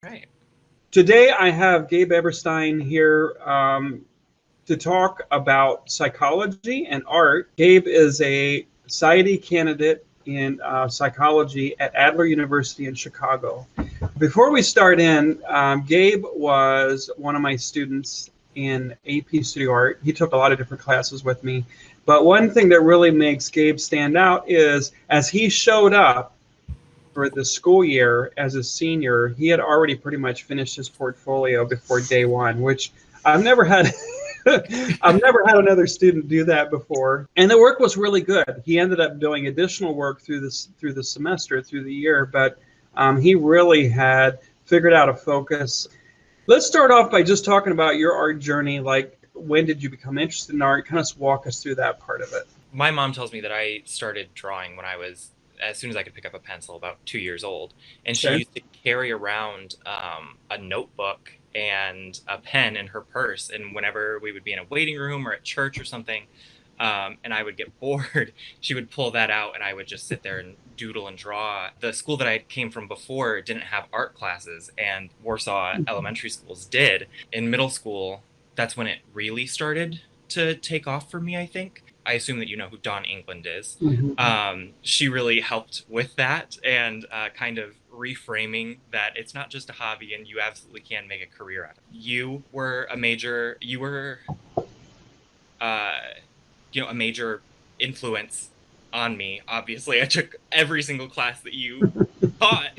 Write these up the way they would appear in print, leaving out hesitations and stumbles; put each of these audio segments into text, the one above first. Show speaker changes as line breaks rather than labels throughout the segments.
Right.
Today, I have Gabe Eberstein here to talk about psychology and art. Gabe is a PsyD candidate in psychology at Adler University in Chicago. Before we start in, Gabe was one of my students in AP Studio Art. He took a lot of different classes with me. But one thing that really makes Gabe stand out is as he showed up for the school year as a senior, he had already pretty much finished his portfolio before day one, which I've never had. I've never had another student do that before, and the work was really good. He ended up doing additional work through the semester, through the year, but he really had figured out a focus. Let's start off by just talking about your art journey. Like, when did you become interested in art? Kind of walk us through that part of it.
My mom tells me that I started drawing when I was, as soon as I could pick up a pencil, about 2 years old. And she
Okay.
used to carry around a notebook and a pen in her purse. And whenever we would be in a waiting room or at church or something, and I would get bored, she would pull that out and I would just sit there and doodle and draw. The school that I came from before didn't have art classes, and Warsaw elementary schools did. In middle school, that's when it really started to take off for me, I think. I assume that you know who Dawn England is.
Mm-hmm.
She really helped with that and kind of reframing that it's not just a hobby and you absolutely can make a career out of it. You were uh, a major influence on me. Obviously, I took every single class that you taught.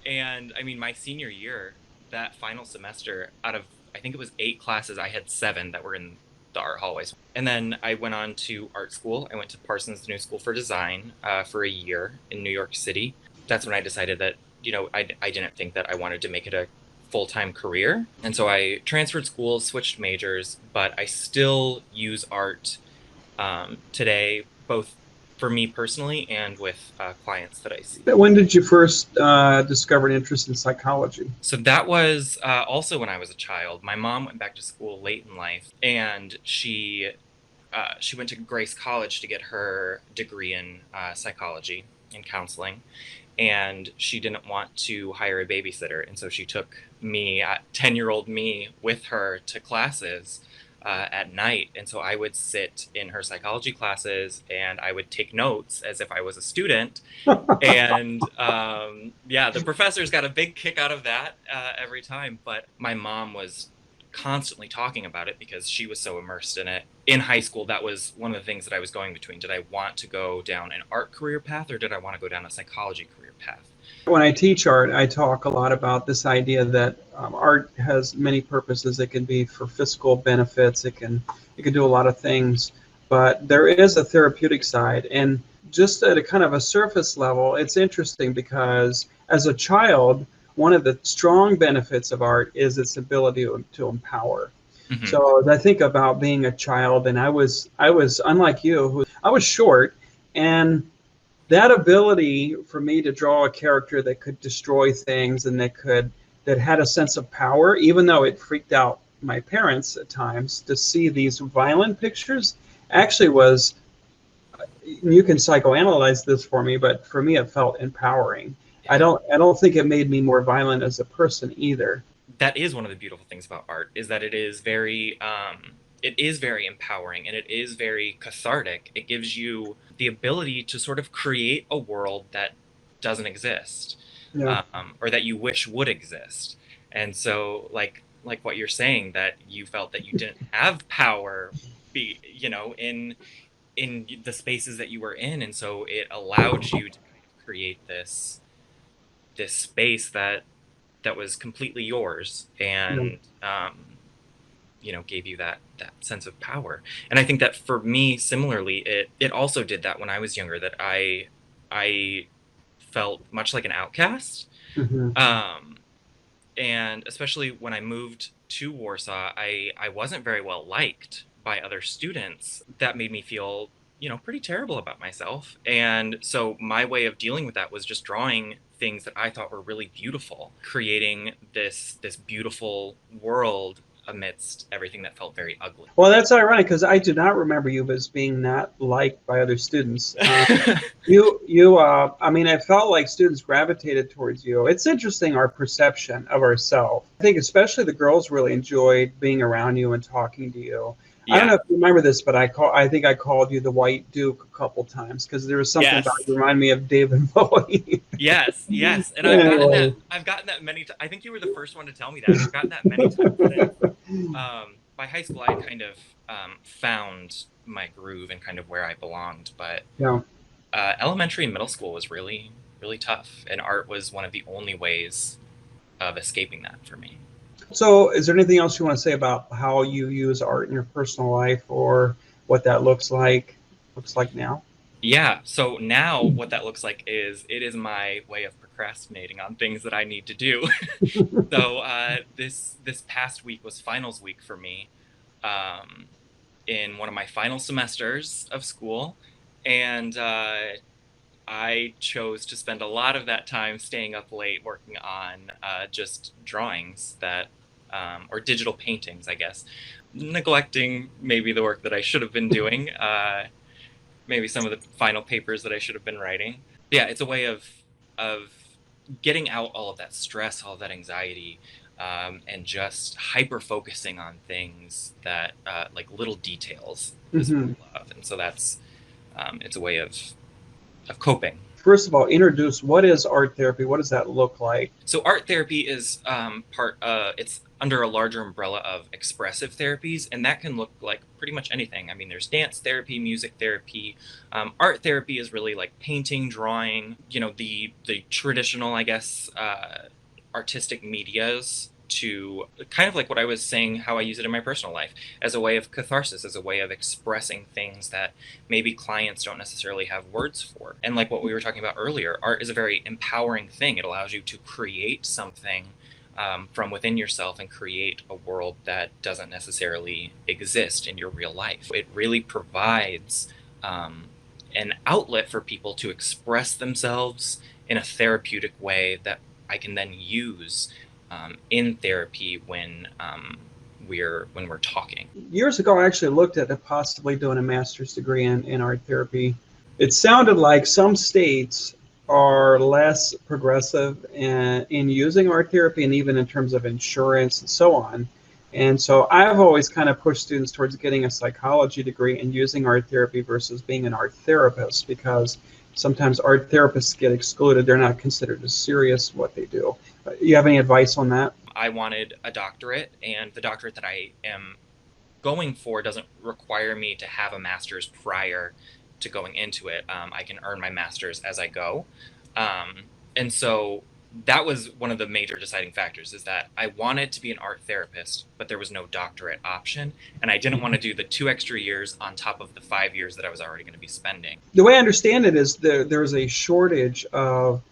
And I mean, my senior year, that final semester, out of I think it was 8 classes, I had 7 that were in the art hallways. And then I went on to art school. I went to Parsons New School for Design for a year in New York City. That's when I decided that, I didn't think that I wanted to make it a full time career. And so I transferred schools, switched majors, but I still use art today, both for me personally and with clients that I see.
When did you first discover an interest in psychology?
So that was also when I was a child. My mom went back to school late in life, and she went to Grace College to get her degree in psychology and counseling. And she didn't want to hire a babysitter, and so she took me, 10-year-old me, with her to classes at night. And so I would sit in her psychology classes and I would take notes as if I was a student. And yeah, the professors got a big kick out of that every time. But my mom was constantly talking about it because she was so immersed in it. In high school, that was one of the things that I was going between. Did I want to go down an art career path, or did I want to go down a psychology career path?
When I teach art, I talk a lot about this idea that art has many purposes. It can be for physical benefits. It can do a lot of things, but there is a therapeutic side. And just at a kind of a surface level, it's interesting because as a child, one of the strong benefits of art is its ability to empower.
Hmm.
So as I think about being a child, and I was unlike you, I was short, and that ability for me to draw a character that could destroy things and that had a sense of power, even though it freaked out my parents at times to see these violent pictures, actually was, you can psychoanalyze this for me, but for me it felt empowering. I
Yeah.
don't I don't think it made me more violent as a person either.
That is one of the beautiful things about art, is that it is very empowering and it is very cathartic. It gives you the ability to sort of create a world that doesn't exist,
Yeah.
or that you wish would exist. And so, like what you're saying, that you felt that you didn't have power, in the spaces that you were in, and so it allowed you to kind of create this space that was completely yours,
Yeah.
and gave you that sense of power. And I think that for me, similarly, it also did that when I was younger, that I felt much like an outcast.
Hmm.
um and especially when I moved to Warsaw, I wasn't very well liked by other students. That made me feel, pretty terrible about myself. And so my way of dealing with that was just drawing things that I thought were really beautiful, creating this beautiful world amidst everything that felt very ugly.
Well, that's ironic because I do not remember you as being not liked by other students. I mean, I felt like students gravitated towards you. It's interesting our perception of ourselves. I think especially the girls really enjoyed being around you and talking to you. I don't
Yeah.
know if you remember this, but I think I called you the White Duke a couple times because there was something about
Yes.
you remind me of David Bowie.
Yes, yes, and
Anyway.
I've gotten that many. I think you were the first one to tell me that. I've gotten that many times since. By high school, I kind of found my groove and kind of where I belonged. But
Yeah.
elementary and middle school was really, really tough, and art was one of the only ways of escaping that for me.
So, is there anything else you want to say about how you use art in your personal life, or what that looks like now?
Yeah, so now what that looks like is it is my way of procrastinating on things that I need to do. So this past week was finals week for me, um, in one of my final semesters of school, and I chose to spend a lot of that time staying up late working on just drawings that, or digital paintings, I guess, neglecting maybe the work that I should have been doing, maybe some of the final papers that I should have been writing. Yeah, it's a way of getting out all of that stress, all of that anxiety, and just hyper focusing on things that like little details is what
Hmm.
I love, and so that's it's a way of coping.
First of all, introduce what is art therapy? What does that look like?
So art therapy is it's under a larger umbrella of expressive therapies, and that can look like pretty much anything. I mean, there's dance therapy, music therapy. Art therapy is really like painting, drawing, the traditional, I guess, artistic medias, to kind of like what I was saying, how I use it in my personal life as a way of catharsis, as a way of expressing things that maybe clients don't necessarily have words for. And like what we were talking about earlier, art is a very empowering thing. It allows you to create something from within yourself and create a world that doesn't necessarily exist in your real life. It really provides an outlet for people to express themselves in a therapeutic way that I can then use in therapy when we're talking.
Years ago, I actually looked at possibly doing a master's degree in art therapy. It sounded like some states are less progressive in using art therapy and even in terms of insurance and so on. And so I've always kind of pushed students towards getting a psychology degree and using art therapy versus being an art therapist because sometimes art therapists get excluded. They're not considered as serious what they do. You have any advice on that?
I wanted a doctorate, and the doctorate that I am going for doesn't require me to have a master's prior to going into it. I can earn my master's as I go. Um, and so that was one of the major deciding factors, is that I wanted to be an art therapist, but there was no doctorate option. And I didn't want to do the 2 extra years on top of the 5 years that I was already going to be spending.
The way I understand it is there's a shortage of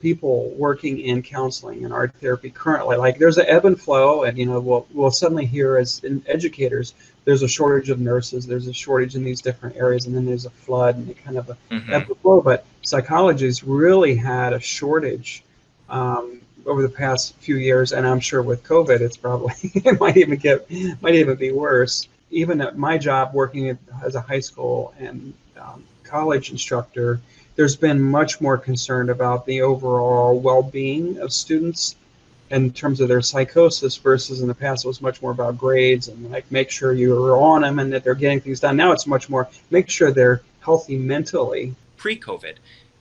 people working in counseling and art therapy currently. Like there's an ebb and flow, and we'll suddenly hear as educators, there's a shortage of nurses, there's a shortage in these different areas, and then there's a flood and kind of a ebb
Hmm.
and flow. But psychology's really had a shortage over the past few years, and I'm sure with COVID, it's probably it might even be worse. Even at my job, working as a high school and college instructor, there's been much more concern about the overall well-being of students in terms of their psychosis versus in the past it was much more about grades and like make sure you're on them and that they're getting things done. Now it's much more make sure they're healthy mentally.
Pre-COVID,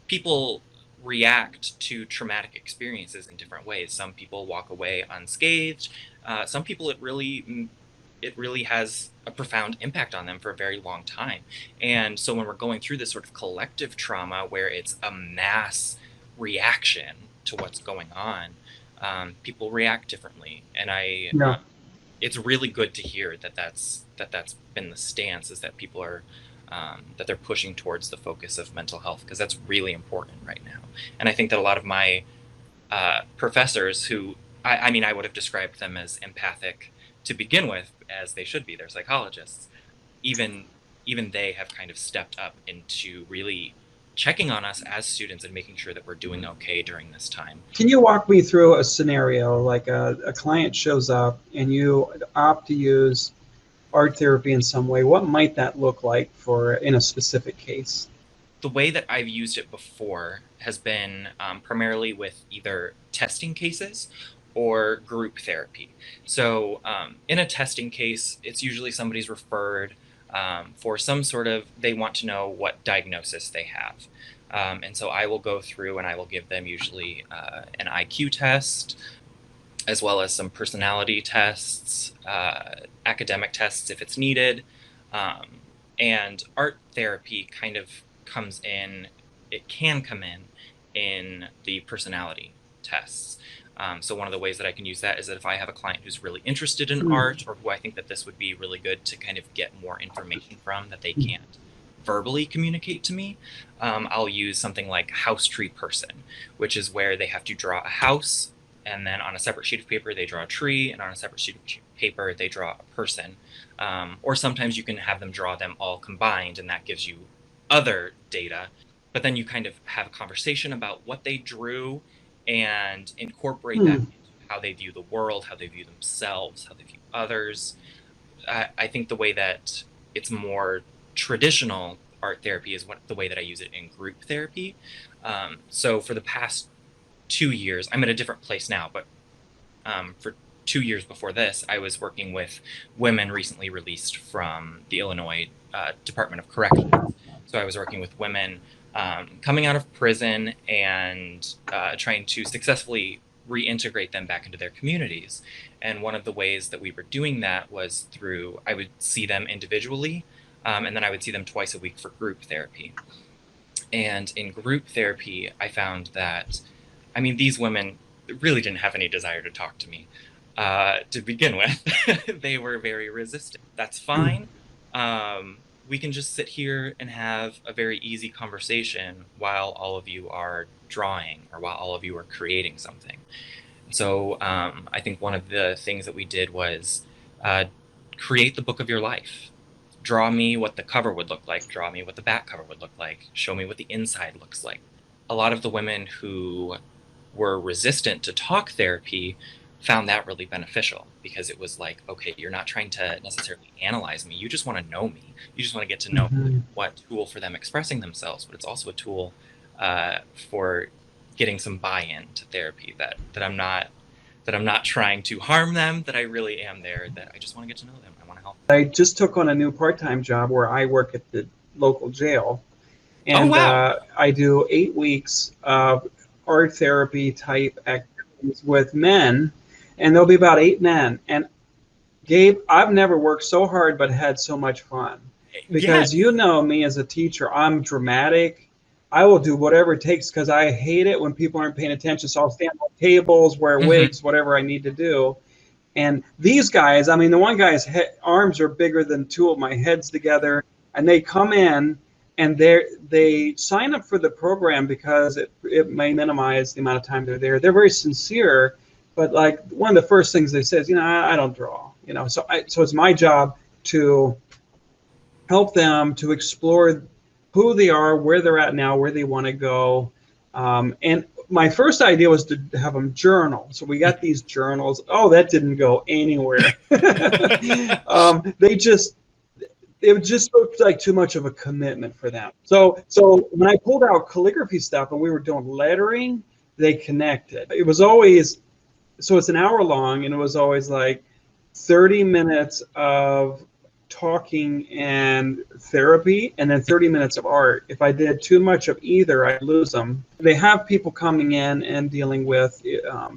people react to traumatic experiences in different ways. Some people walk away unscathed. Some people, it really has a profound impact on them for a very long time. And so when we're going through this sort of collective trauma where it's a mass reaction to what's going on, people react differently. And
Yeah.
it's really good to hear that that's been the stance, is that people are that they're pushing towards the focus of mental health, because that's really important right now. And I think that a lot of my professors, who I mean, I would have described them as empathic to begin with, as they should be. They're psychologists. Even even they have kind of stepped up into really checking on us as students and making sure that we're doing okay during this time.
Can you walk me through a scenario like a client shows up and you opt to use art therapy in some way? What might that look like for in a specific case?
The way that I've used it before has been primarily with either testing cases or group therapy. So, in a testing case, it's usually somebody's referred for some sort of, they want to know what diagnosis they have. And so I will go through and I will give them usually an IQ test, as well as some personality tests, academic tests if it's needed. Um, and art therapy kind of comes in, it can come in the personality tests. So one of the ways that I can use that is that if I have a client who's really interested in art, or who I think that this would be really good to kind of get more information from that they can't verbally communicate to me, I'll use something like House Tree Person, which is where they have to draw a house, and then on a separate sheet of paper they draw a tree, and on a separate sheet of paper they draw a person. Or sometimes you can have them draw them all combined, and that gives you other data. But then you kind of have a conversation about what they drew and incorporate that into how they view the world, how they view themselves, how they view others. I think the way that it's more traditional art therapy is the way that I use it in group therapy. So for the past 2 years, I'm at a different place now, but for 2 years before this, I was working with women recently released from the Illinois Department of Corrections. So I was working with women coming out of prison and trying to successfully reintegrate them back into their communities. And one of the ways that we were doing that was through, I would see them individually, and then I would see them twice a week for group therapy. And in group therapy, I found that, I mean, these women really didn't have any desire to talk to me to begin with. They were very resistant. That's fine. We can just sit here and have a very easy conversation while all of you are drawing or while all of you are creating something. So I think one of the things that we did was create the book of your life. Draw me what the cover would look like, draw me what the back cover would look like, show me what the inside looks like. A lot of the women who were resistant to talk therapy found that really beneficial, because it was like, okay, you're not trying to necessarily analyze me, you just want to know me, you just want to get to know what tool for them expressing themselves, but it's also a tool for getting some buy-in to therapy, that I'm not trying to harm them, that I really am there, that I just want to get to know them, I want to help.
I just took on a new part-time job where I work at the local jail,
Oh
and
wow.
I do 8 weeks of art therapy type activities with men, and there'll be about 8 men. And Gabe, I've never worked so hard but had so much fun,
Yes.
because you know me as a teacher, I'm dramatic. I will do whatever it takes because I hate it when people aren't paying attention. So I'll stand on tables, wear
Mm-hmm.
wigs, whatever I need to do. And these guys, I mean, the one guy's arms are bigger than 2 of my heads together, and they come in and they sign up for the program because it may minimize the amount of time they're there. They're very sincere, but like one of the first things they say is, I don't draw, So it's my job to help them to explore who they are, where they're at now, where they want to go. And my first idea was to have them journal. So we got these journals. Oh, that didn't go anywhere. They just, it just looked like too much of a commitment for them. So when I pulled out calligraphy stuff and we were doing lettering, they connected. It was always, so it's an hour long, and it was always like 30 minutes of talking and therapy, and then 30 minutes of art. If I did too much of either, I'd lose them. They have people coming in and dealing with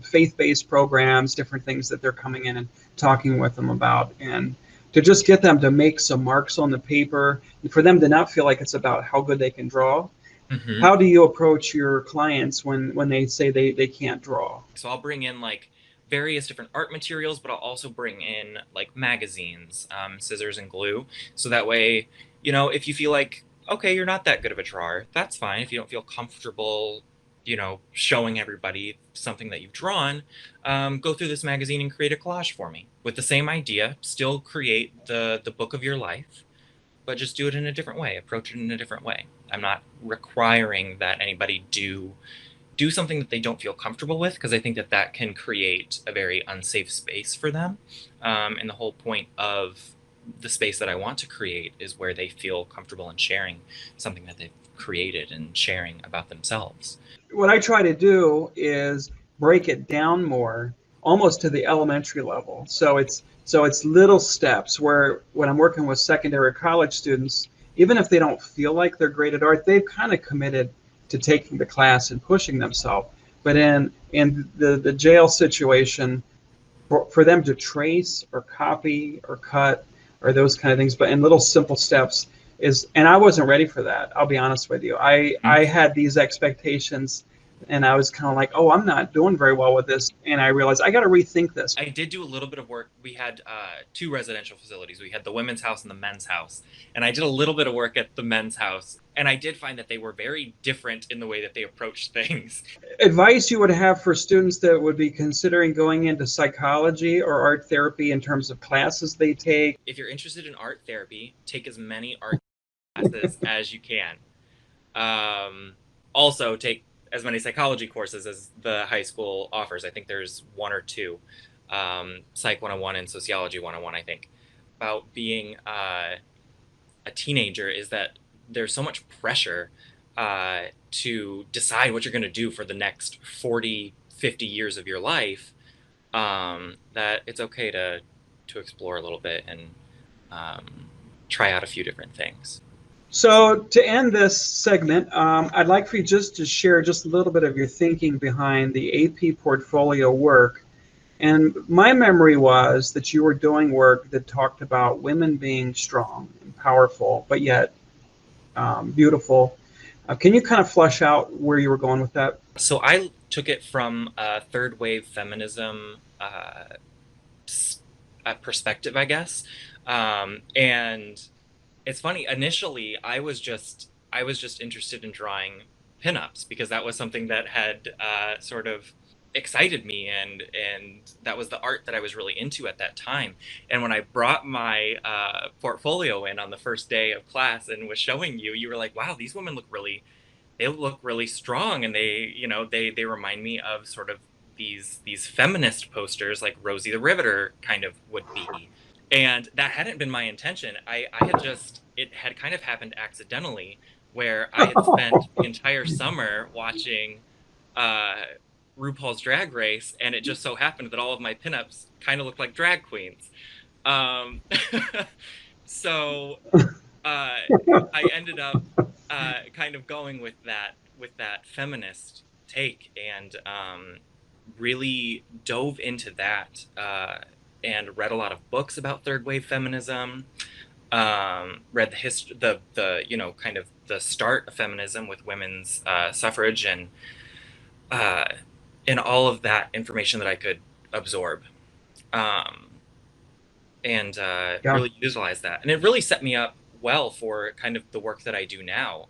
faith-based programs, different things that they're coming in and talking with them about, and to just get them to make some marks on the paper, and for them to not feel like it's about how good they can draw.
Mm-hmm.
How do you approach your clients when they say they can't draw?
So I'll bring in like various different art materials, but I'll also bring in like magazines, scissors and glue. So that way, if you feel like, okay, you're not that good of a drawer, that's fine. If you don't feel comfortable, showing everybody something that you've drawn, go through this magazine and create a collage for me with the same idea, still create the book of your life, but just do it in a different way, approach it in a different way. I'm not requiring that anybody do something that they don't feel comfortable with, because I think that that can create a very unsafe space for them. And the whole point of the space that I want to create is where they feel comfortable in sharing something that they've created and sharing about themselves.
What I try to do is break it down more, almost to the elementary level. So it's little steps where when I'm working with secondary or college students, even if they don't feel like they're great at art, they've kind of committed to taking the class and pushing themselves. But in the jail situation, for them to trace or copy or cut or those kind of things, but in little simple steps is, and I wasn't ready for that. I'll be honest with you. I had these expectations and I was kind of like, oh, I'm not doing very well with this. And I realized I got to rethink this.
I did do a little bit of work. We had two residential facilities. We had the women's house and the men's house. And I did a little bit of work at the men's house. And I did find that they were very different in the way that they approached things.
Advice you would have for students that would be considering going into psychology or art therapy in terms of classes they take?
If you're interested in art therapy, take as many art classes as you can. Also, take as many psychology courses as the high school offers. I think there's one or two, Psych 101 and Sociology 101, I think. About being a teenager is that there's so much pressure to decide what you're going to do for the next 40, 50 years of your life, that it's okay to explore a little bit and try out a few different things.
So to end this segment, I'd like for you just to share just a little bit of your thinking behind the AP portfolio work. And my memory was that you were doing work that talked about women being strong and powerful, but yet beautiful. Can you kind of flesh out where you were going with that?
So I took it from a third wave feminism perspective, I guess. And it's funny, initially I was just interested in drawing pinups because that was something that had sort of excited me, and that was the art that I was really into at that time. And when I brought my portfolio in on the first day of class and was showing you, you were like, wow, these women look really strong, and they remind me of sort of these feminist posters like Rosie the Riveter kind of would be. And that hadn't been my intention. It had kind of happened accidentally, where I had spent the entire summer watching RuPaul's Drag Race, and it just so happened that all of my pinups kind of looked like drag queens. So I ended up kind of going with that feminist take, and really dove into that. And read a lot of books about third wave feminism, read the history, kind of the start of feminism with women's suffrage, and all of that information that I could absorb, and really utilize that. And it really set me up well for kind of the work that I do now.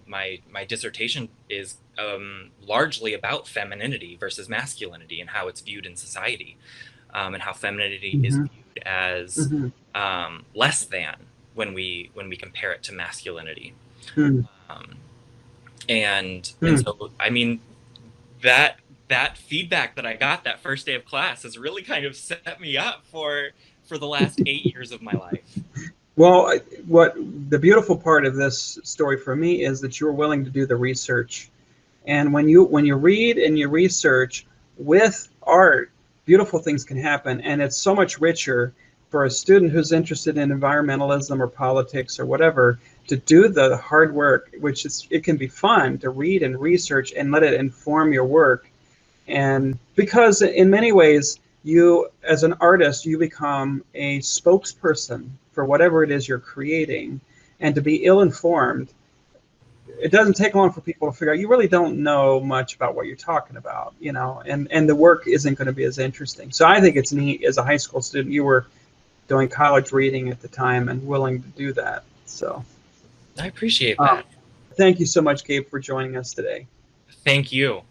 My dissertation is largely about femininity versus masculinity and how it's viewed in society. And how femininity is viewed as less than when we compare it to masculinity. And so, I mean, that feedback that I got that first day of class has really kind of set me up for the last 8 years of my life.
Well, what the beautiful part of this story for me is that you're willing to do the research. And when you read and you research with art, beautiful things can happen, and it's so much richer for a student who's interested in environmentalism or politics or whatever to do the hard work, which it can be fun to read and research and let it inform your work. And because in many ways, you as an artist, you become a spokesperson for whatever it is you're creating, and to be ill-informed, it doesn't take long for people to figure out you really don't know much about what you're talking about, and the work isn't going to be as interesting. So I think it's neat as a high school student, you were doing college reading at the time and willing to do that. So
I appreciate that.
Thank you so much, Gabe, for joining us today.
Thank you.